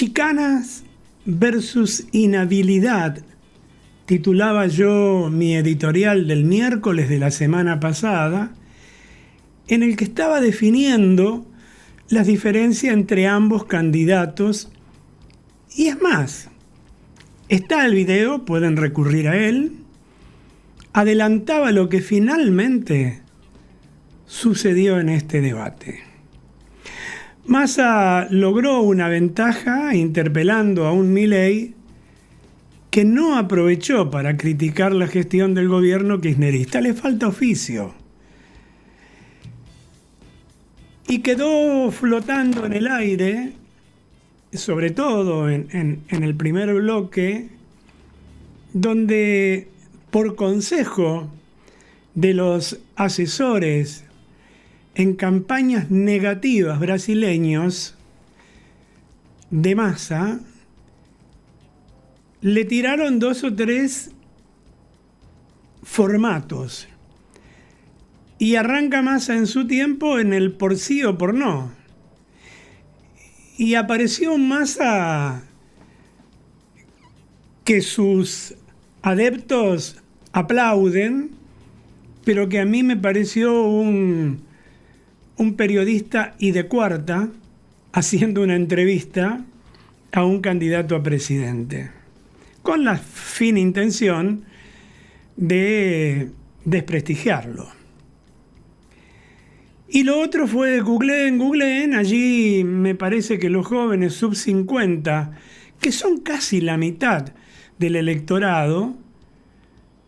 Chicanas versus inhabilidad, titulaba yo mi editorial del miércoles de la semana pasada, en el que estaba definiendo las diferencias entre ambos candidatos. Y es más, está el video, pueden recurrir a él. Adelantaba lo que finalmente sucedió en este debate. Massa logró una ventaja interpelando a un Milei que no aprovechó para criticar la gestión del gobierno kirchnerista. Le falta oficio. Y quedó flotando en el aire, sobre todo en el primer bloque, donde por consejo de los asesores en campañas negativas brasileños de Massa, le tiraron 2 o 3 formatos. Y arranca Massa en su tiempo en el por sí o por no. Y apareció un Massa que sus adeptos aplauden, pero que a mí me pareció un periodista y de cuarta haciendo una entrevista a un candidato a presidente, con la fina intención de desprestigiarlo. Y lo otro fue googleen, allí me parece que los jóvenes sub 50, que son casi la mitad del electorado,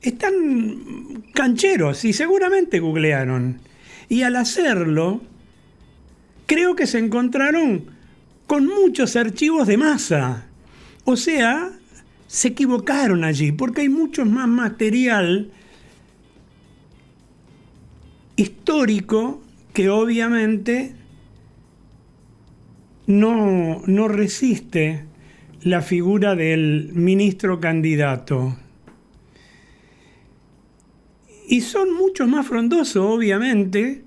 están cancheros y seguramente googlearon. Y al hacerlo, creo que se encontraron con muchos archivos de Massa. O sea, se equivocaron allí, porque hay mucho más material histórico que obviamente no resiste la figura del ministro candidato. Y son mucho más frondosos, obviamente,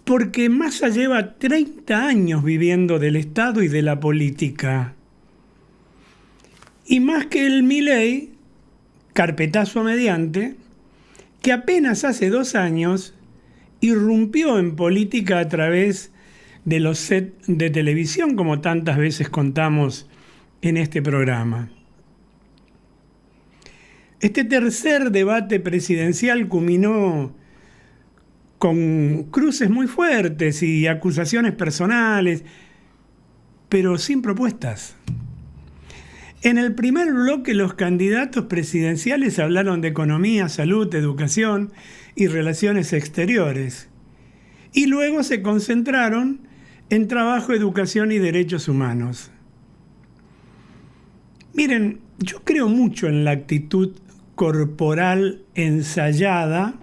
porque Massa lleva 30 años viviendo del Estado y de la política. Y más que el Milei, carpetazo mediante, que apenas hace 2 años irrumpió en política a través de los sets de televisión, como tantas veces contamos en este programa. Este tercer debate presidencial culminó con cruces muy fuertes y acusaciones personales, pero sin propuestas. En el primer bloque, los candidatos presidenciales hablaron de economía, salud, educación y relaciones exteriores. Y luego se concentraron en trabajo, educación y derechos humanos. Miren, yo creo mucho en la actitud corporal ensayada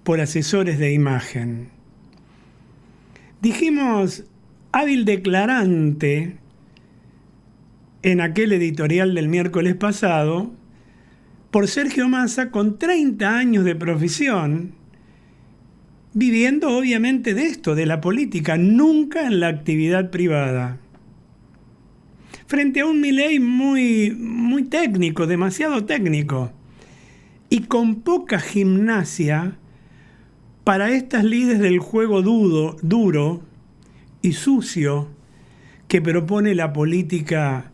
por asesores de imagen. Dijimos hábil declarante en aquel editorial del miércoles pasado por Sergio Massa, con 30 años de profesión, viviendo obviamente de esto, de la política, nunca en la actividad privada. Frente a un Milei muy técnico, demasiado técnico, y con poca gimnasia para estas lides del juego duro y sucio que propone la política,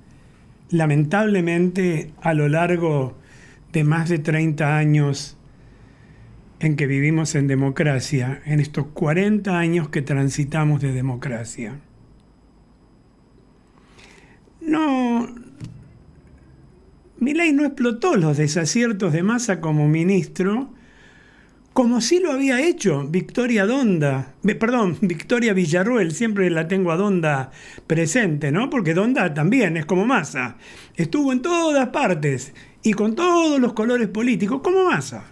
lamentablemente, a lo largo de más de 30 años en que vivimos en democracia, en estos 40 años que transitamos de democracia. Milei no explotó los desaciertos de Massa como ministro, como sí lo había hecho Victoria Villarruel, siempre la tengo a Donda presente, ¿no? Porque Donda también es como Massa, estuvo en todas partes y con todos los colores políticos, como Massa.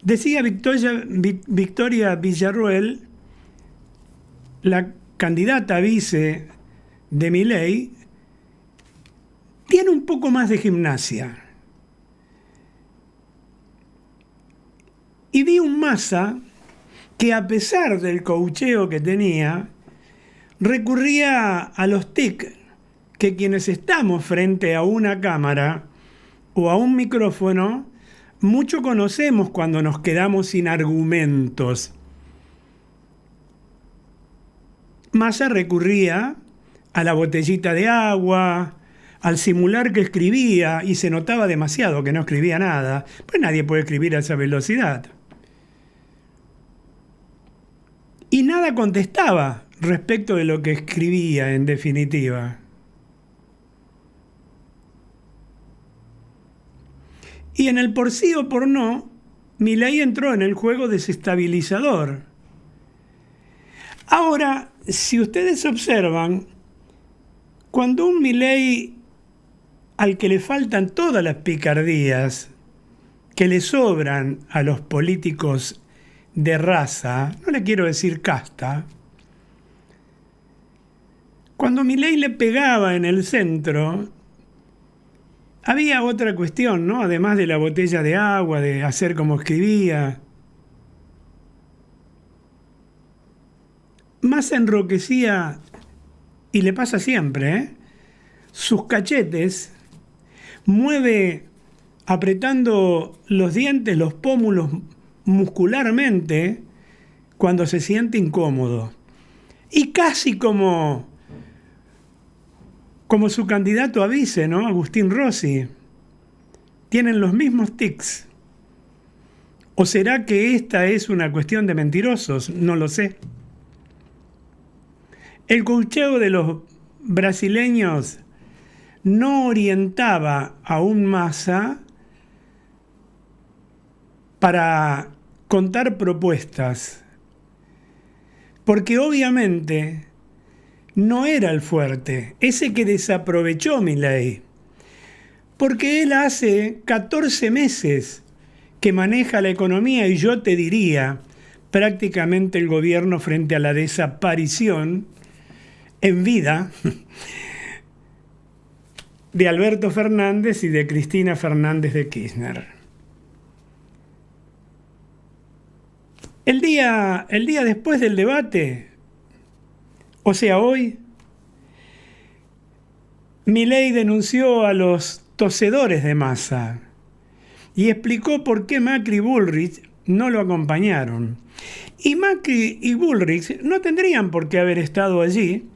Decía Victoria Villarruel, la candidata vice de Milei, tiene un poco más de gimnasia. Y vi un Massa que, a pesar del coacheo que tenía, recurría a los tics que quienes estamos frente a una cámara o a un micrófono mucho conocemos cuando nos quedamos sin argumentos. Massa recurría a la botellita de agua, al simular que escribía, y se notaba demasiado que no escribía nada, pues nadie puede escribir a esa velocidad. Y nada contestaba respecto de lo que escribía, en definitiva. Y en el por sí o por no, Milei entró en el juego desestabilizador. Ahora, si ustedes observan, cuando un Milei al que le faltan todas las picardías que le sobran a los políticos de raza, no le quiero decir casta, cuando Milei le pegaba en el centro, había otra cuestión, ¿no? Además de la botella de agua, de hacer como escribía. Massa enroquecía, y le pasa siempre, sus cachetes, mueve apretando los dientes, los pómulos muscularmente cuando se siente incómodo. Y casi como su candidato a vice, ¿no? Agustín Rossi, tienen los mismos tics. ¿O será que esta es una cuestión de mentirosos? No lo sé. El coacheo de los brasileños no orientaba a un Massa para contar propuestas, porque obviamente no era el fuerte, ese que desaprovechó Milei, porque él hace 14 meses que maneja la economía y yo te diría prácticamente el gobierno frente a la desaparición en vida de Alberto Fernández y de Cristina Fernández de Kirchner. El día después del debate, o sea, hoy, Milei denunció a los tosedores de Massa y explicó por qué Macri y Bullrich no lo acompañaron. Y Macri y Bullrich no tendrían por qué haber estado allí,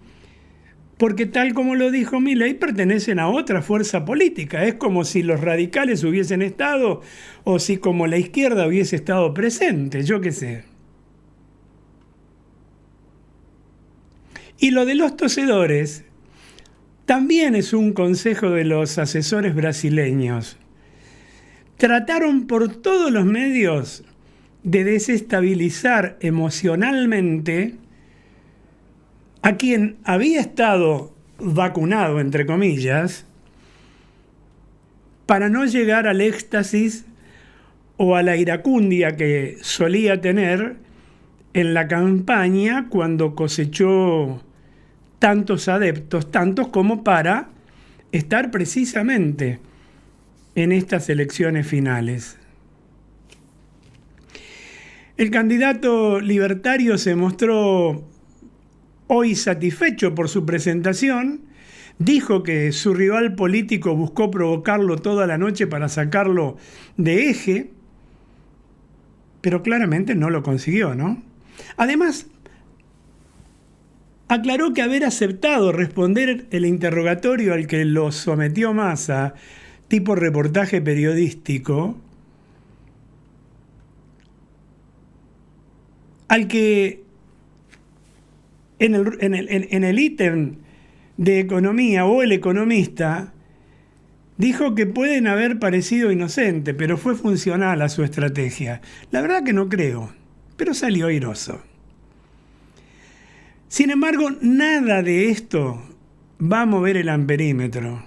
porque tal como lo dijo Milei, pertenecen a otra fuerza política. Es como si los radicales hubiesen estado, o si como la izquierda hubiese estado presente, yo qué sé. Y lo de los tosedores también es un consejo de los asesores brasileños. Trataron por todos los medios de desestabilizar emocionalmente a quien había estado vacunado, entre comillas, para no llegar al éxtasis o a la iracundia que solía tener en la campaña cuando cosechó tantos adeptos, tantos como para estar precisamente en estas elecciones finales. El candidato libertario se mostró hoy satisfecho por su presentación, dijo que su rival político buscó provocarlo toda la noche para sacarlo de eje, pero claramente no lo consiguió, ¿no? Además, aclaró que haber aceptado responder el interrogatorio al que lo sometió Massa, tipo reportaje periodístico, al que en el ítem de economía o el economista dijo que pueden haber parecido inocente, pero fue funcional a su estrategia. La verdad que no creo, pero salió airoso. Sin embargo, nada de esto va a mover el amperímetro.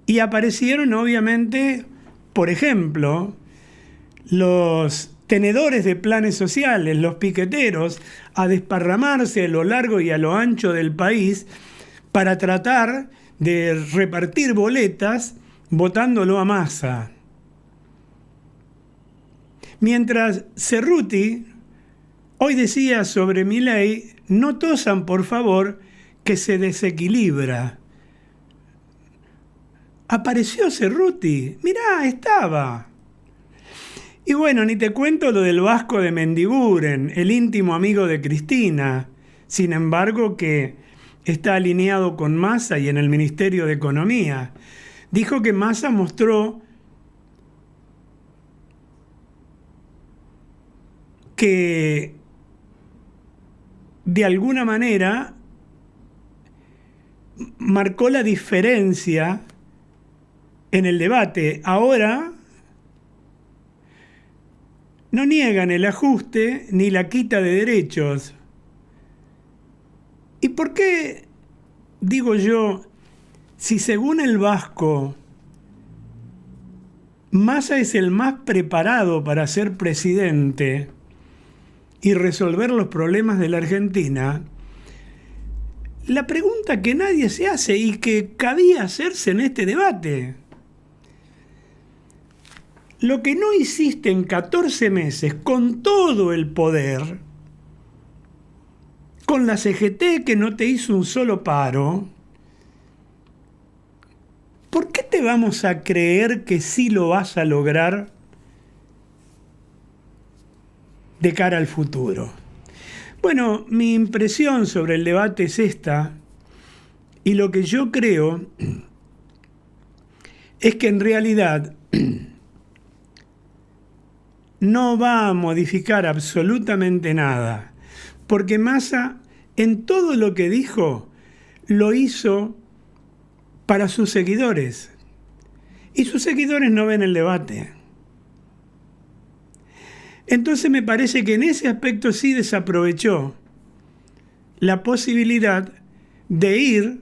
Y aparecieron, obviamente, por ejemplo, los tenedores de planes sociales, los piqueteros, a desparramarse a lo largo y a lo ancho del país para tratar de repartir boletas votándolo a Massa. Mientras Cerruti hoy decía sobre Milei, no tosan, por favor, que se desequilibra. Apareció Cerruti, mirá, estaba. Y bueno, ni te cuento lo del Vasco de Mendiguren, el íntimo amigo de Cristina, sin embargo que está alineado con Massa y en el Ministerio de Economía. Dijo que Massa mostró que de alguna manera marcó la diferencia en el debate. Ahora no niegan el ajuste ni la quita de derechos. ¿Y por qué, digo yo, si según el Vasco, Massa es el más preparado para ser presidente y resolver los problemas de la Argentina, la pregunta que nadie se hace y que cabía hacerse en este debate: lo que no hiciste en 14 meses con todo el poder, con la CGT que no te hizo un solo paro, ¿por qué te vamos a creer que sí lo vas a lograr de cara al futuro? Bueno, mi impresión sobre el debate es esta, y lo que yo creo es que en realidad no va a modificar absolutamente nada, porque Massa en todo lo que dijo lo hizo para sus seguidores, y sus seguidores no ven el debate. Entonces me parece que en ese aspecto sí desaprovechó la posibilidad de ir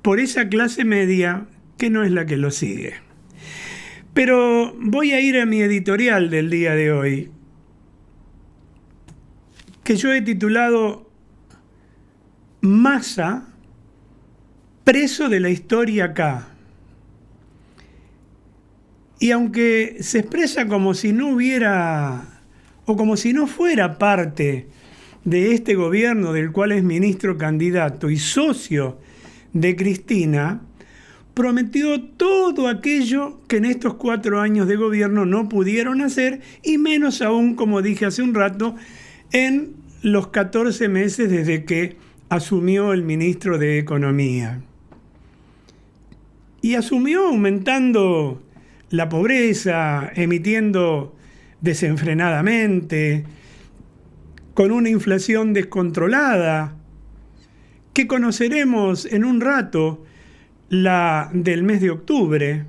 por esa clase media que no es la que lo sigue. Pero voy a ir a mi editorial del día de hoy, que yo he titulado Massa, preso de la historia acá. Y aunque se expresa como si no hubiera, o como si no fuera parte de este gobierno del cual es ministro candidato y socio de Cristina, prometió todo aquello que en estos 4 años de gobierno no pudieron hacer, y menos aún, como dije hace un rato, en los 14 meses desde que asumió el ministro de Economía. Y asumió aumentando la pobreza, emitiendo desenfrenadamente, con una inflación descontrolada, que conoceremos en un rato, la del mes de octubre,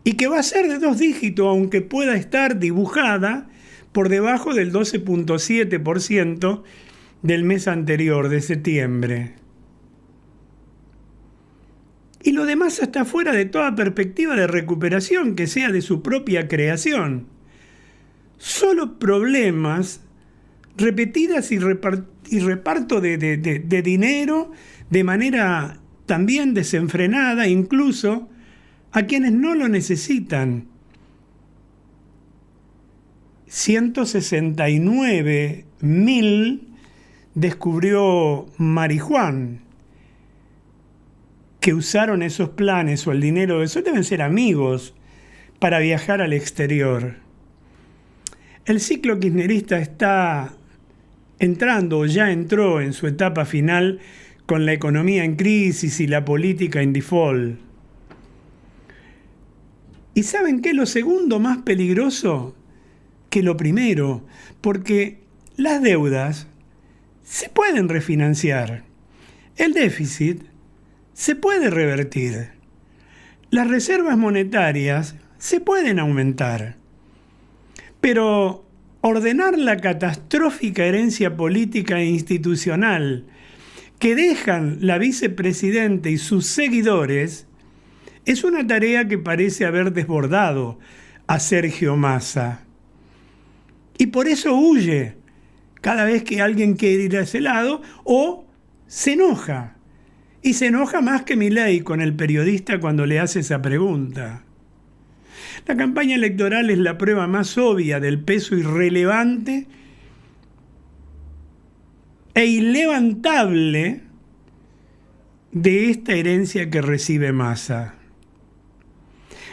y que va a ser de 2 dígitos, aunque pueda estar dibujada por debajo del 12.7% del mes anterior, de septiembre. Y lo demás está fuera de toda perspectiva de recuperación que sea de su propia creación. Solo problemas, repetidas y reparto de dinero de manera también desenfrenada, incluso a quienes no lo necesitan. 169.000 descubrió Marijuán, que usaron esos planes o el dinero de eso, deben ser amigos, para viajar al exterior. El ciclo kirchnerista está entrando, o ya entró en su etapa final, con la economía en crisis y la política en default. ¿Y saben qué es lo segundo más peligroso que lo primero? Porque las deudas se pueden refinanciar. El déficit se puede revertir. Las reservas monetarias se pueden aumentar. Pero ordenar la catastrófica herencia política e institucional que dejan la vicepresidenta y sus seguidores es una tarea que parece haber desbordado a Sergio Massa. Y por eso huye cada vez que alguien quiere ir a ese lado, o se enoja. Y se enoja más que Milei con el periodista cuando le hace esa pregunta. La campaña electoral es la prueba más obvia del peso irrelevante e inlevantable de esta herencia que recibe Massa.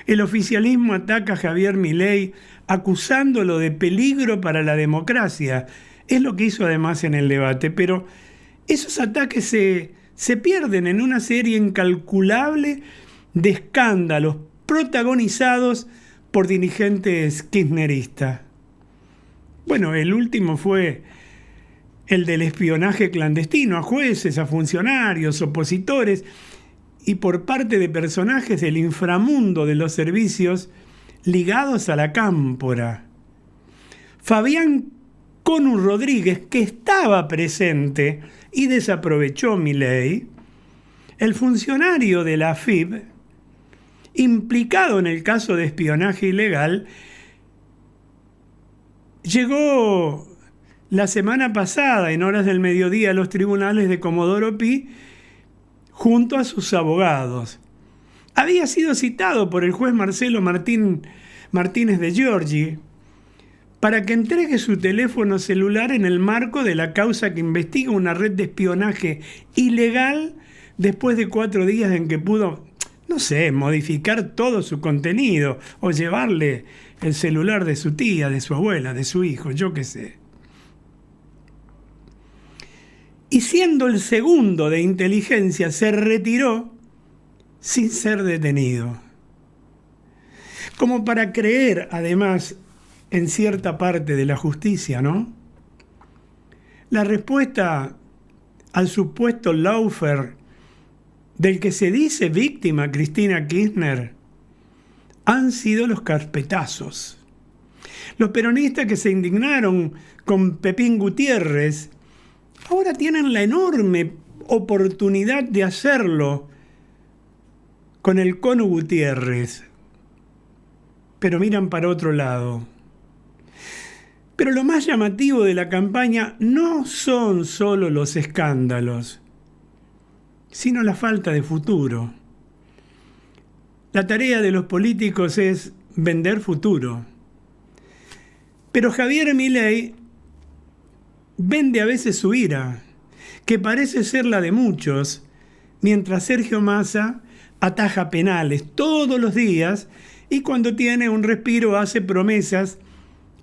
El oficialismo ataca a Javier Milei acusándolo de peligro para la democracia. Es lo que hizo además en el debate, pero esos ataques se pierden en una serie incalculable de escándalos protagonizados por dirigentes kirchneristas. Bueno, el último fue el del espionaje clandestino a jueces, a funcionarios, opositores y por parte de personajes del inframundo de los servicios ligados a la cámpora. Fabián Conu Rodríguez, que estaba presente y desaprovechó Milei, el funcionario de la AFIP, implicado en el caso de espionaje ilegal, llegó la semana pasada, en horas del mediodía, a los tribunales de Comodoro Pi, junto a sus abogados. Había sido citado por el juez Marcelo Martínez de Giorgi para que entregue su teléfono celular en el marco de la causa que investiga una red de espionaje ilegal después de 4 días en que pudo, modificar todo su contenido o llevarle el celular de su tía, de su abuela, de su hijo, yo qué sé. Y siendo el segundo de inteligencia, se retiró sin ser detenido. Como para creer, además, en cierta parte de la justicia, ¿no? La respuesta al supuesto lawfare del que se dice víctima Cristina Kirchner han sido los carpetazos. Los peronistas que se indignaron con Pepín Gutiérrez ahora tienen la enorme oportunidad de hacerlo con el Conu Gutiérrez, pero miran para otro lado. Pero lo más llamativo de la campaña no son solo los escándalos, sino la falta de futuro. La tarea de los políticos es vender futuro. Pero Javier Milei vende a veces su ira, que parece ser la de muchos, mientras Sergio Massa ataja penales todos los días y cuando tiene un respiro hace promesas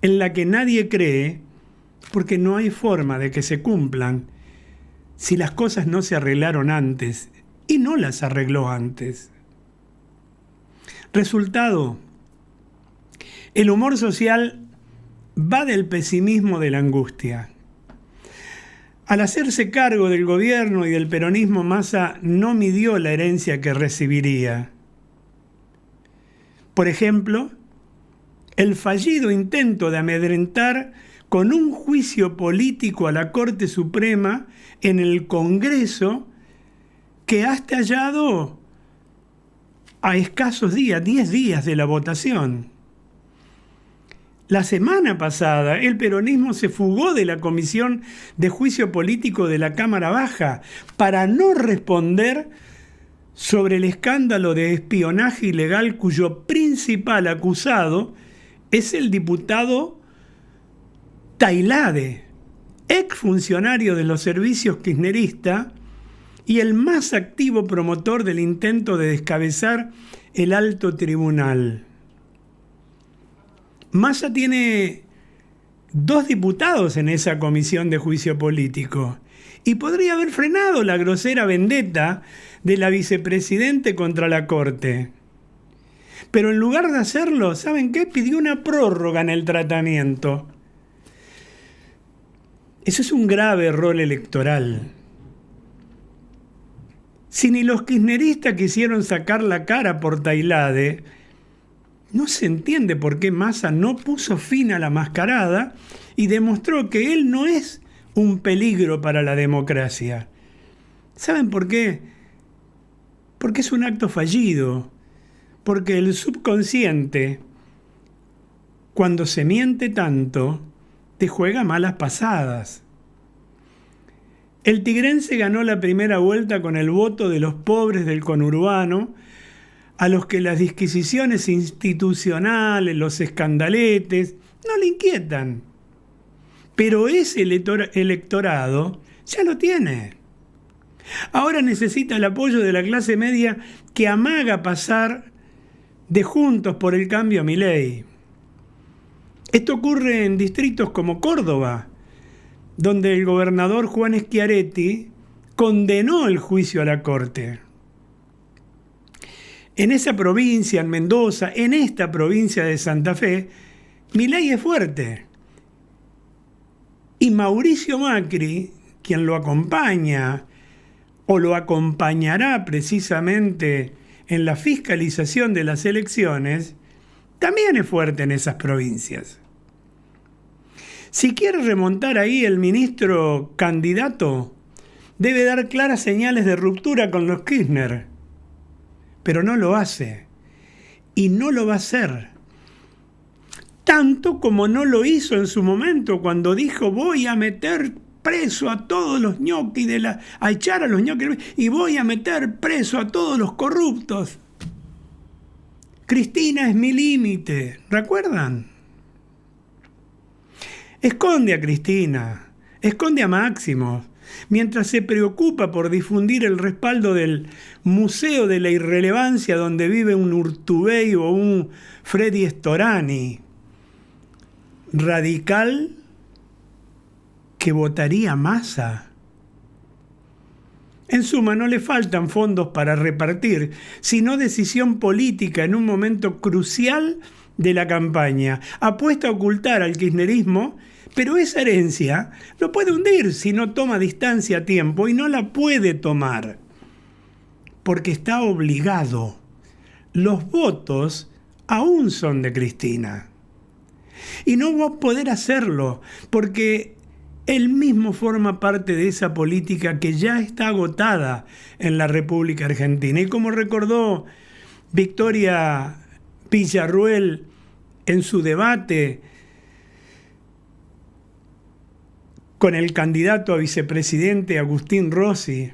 en las que nadie cree porque no hay forma de que se cumplan si las cosas no se arreglaron antes y no las arregló antes. Resultado, el humor social va del pesimismo de la angustia. Al hacerse cargo del gobierno y del peronismo, Massa no midió la herencia que recibiría. Por ejemplo, el fallido intento de amedrentar con un juicio político a la Corte Suprema en el Congreso que ha estallado a escasos días, 10 días de la votación. La semana pasada, el peronismo se fugó de la Comisión de Juicio Político de la Cámara Baja para no responder sobre el escándalo de espionaje ilegal cuyo principal acusado es el diputado Tailade, exfuncionario de los servicios kirchneristas y el más activo promotor del intento de descabezar el alto tribunal. Massa tiene 2 diputados en esa comisión de juicio político y podría haber frenado la grosera vendetta de la vicepresidente contra la Corte. Pero en lugar de hacerlo, ¿saben qué? Pidió una prórroga en el tratamiento. Eso es un grave error electoral. Si ni los kirchneristas quisieron sacar la cara por Tailade, no se entiende por qué Massa no puso fin a la mascarada y demostró que él no es un peligro para la democracia. ¿Saben por qué? Porque es un acto fallido. Porque el subconsciente, cuando se miente tanto, te juega malas pasadas. El tigrense ganó la primera vuelta con el voto de los pobres del conurbano, a los que las disquisiciones institucionales, los escandaletes, no le inquietan. Pero ese electorado Ya lo tiene. Ahora necesita el apoyo de la clase media que amaga pasar de Juntos por el Cambio a Milei. Esto ocurre en distritos como Córdoba, donde el gobernador Juan Schiaretti condenó el juicio a la Corte. En esa provincia, en Mendoza, en esta provincia de Santa Fe, Milei es fuerte. Y Mauricio Macri, quien lo acompaña o lo acompañará precisamente en la fiscalización de las elecciones, también es fuerte en esas provincias. Si quiere remontar ahí el ministro candidato, debe dar claras señales de ruptura con los Kirchner, pero no lo hace y no lo va a hacer. Tanto como no lo hizo en su momento cuando dijo voy a meter preso a todos los ñoquis a echar a los ñoquis y voy a meter preso a todos los corruptos. Cristina es mi límite, ¿recuerdan? Esconde a Cristina, esconde a Máximo, mientras se preocupa por difundir el respaldo del Museo de la Irrelevancia donde vive un Urtubey o un Freddy Storani, radical que votaría Massa. En suma, no le faltan fondos para repartir, sino decisión política en un momento crucial de la campaña. Apuesta a ocultar al kirchnerismo, pero esa herencia lo puede hundir si no toma distancia a tiempo, y no la puede tomar, porque está obligado. Los votos aún son de Cristina. Y no va a poder hacerlo, porque él mismo forma parte de esa política que ya está agotada en la República Argentina. Y como recordó Victoria Villarruel en su debate con el candidato a vicepresidente Agustín Rossi,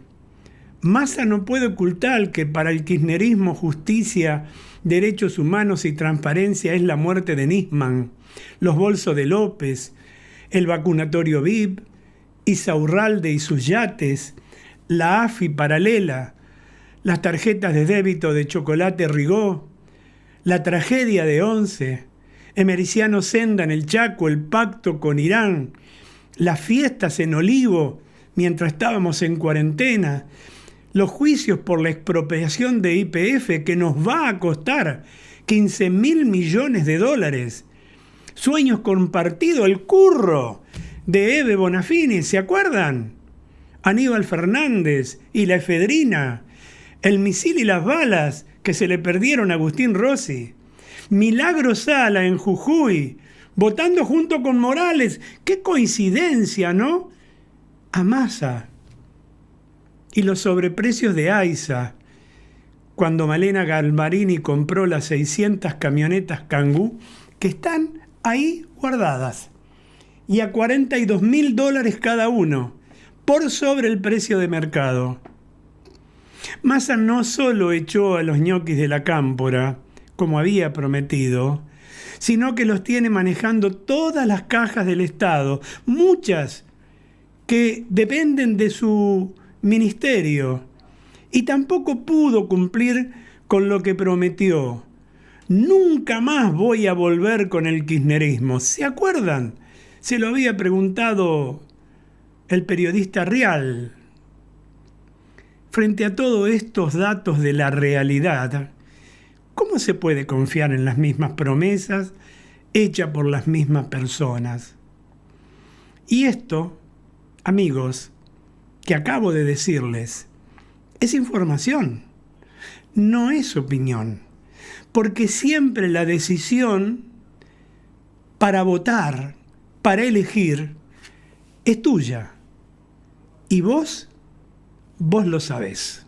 Massa no puede ocultar que para el kirchnerismo justicia, derechos humanos y transparencia es la muerte de Nisman, los bolsos de López, el vacunatorio VIP, Isaurralde y sus yates, la AFI paralela, las tarjetas de débito de Chocolate Rigó, la tragedia de Once, Emericiano Senda en el Chaco, el pacto con Irán, las fiestas en Olivo mientras estábamos en cuarentena, los juicios por la expropiación de YPF que nos va a costar 15.000 millones de dólares, Sueños compartidos, el curro de Eve Bonafini, ¿se acuerdan? Aníbal Fernández y la efedrina, el misil y las balas que se le perdieron a Agustín Rossi, Milagro Sala en Jujuy, votando junto con Morales, qué coincidencia, ¿no? A Massa. Y los sobreprecios de AISA, cuando Malena Galmarini compró las 600 camionetas Kangoo, que están ahí guardadas, y a $42.000 cada uno, por sobre el precio de mercado. Massa no solo echó a los ñoquis de la cámpora, como había prometido, sino que los tiene manejando todas las cajas del Estado, muchas que dependen de su ministerio, y tampoco pudo cumplir con lo que prometió. Nunca más voy a volver con el kirchnerismo. ¿Se acuerdan? Se lo había preguntado el periodista Rial. Frente a todos estos datos de la realidad, ¿cómo se puede confiar en las mismas promesas hechas por las mismas personas? Y esto, amigos, que acabo de decirles, es información, no es opinión. Porque siempre la decisión para votar, para elegir, es tuya. Y vos lo sabés.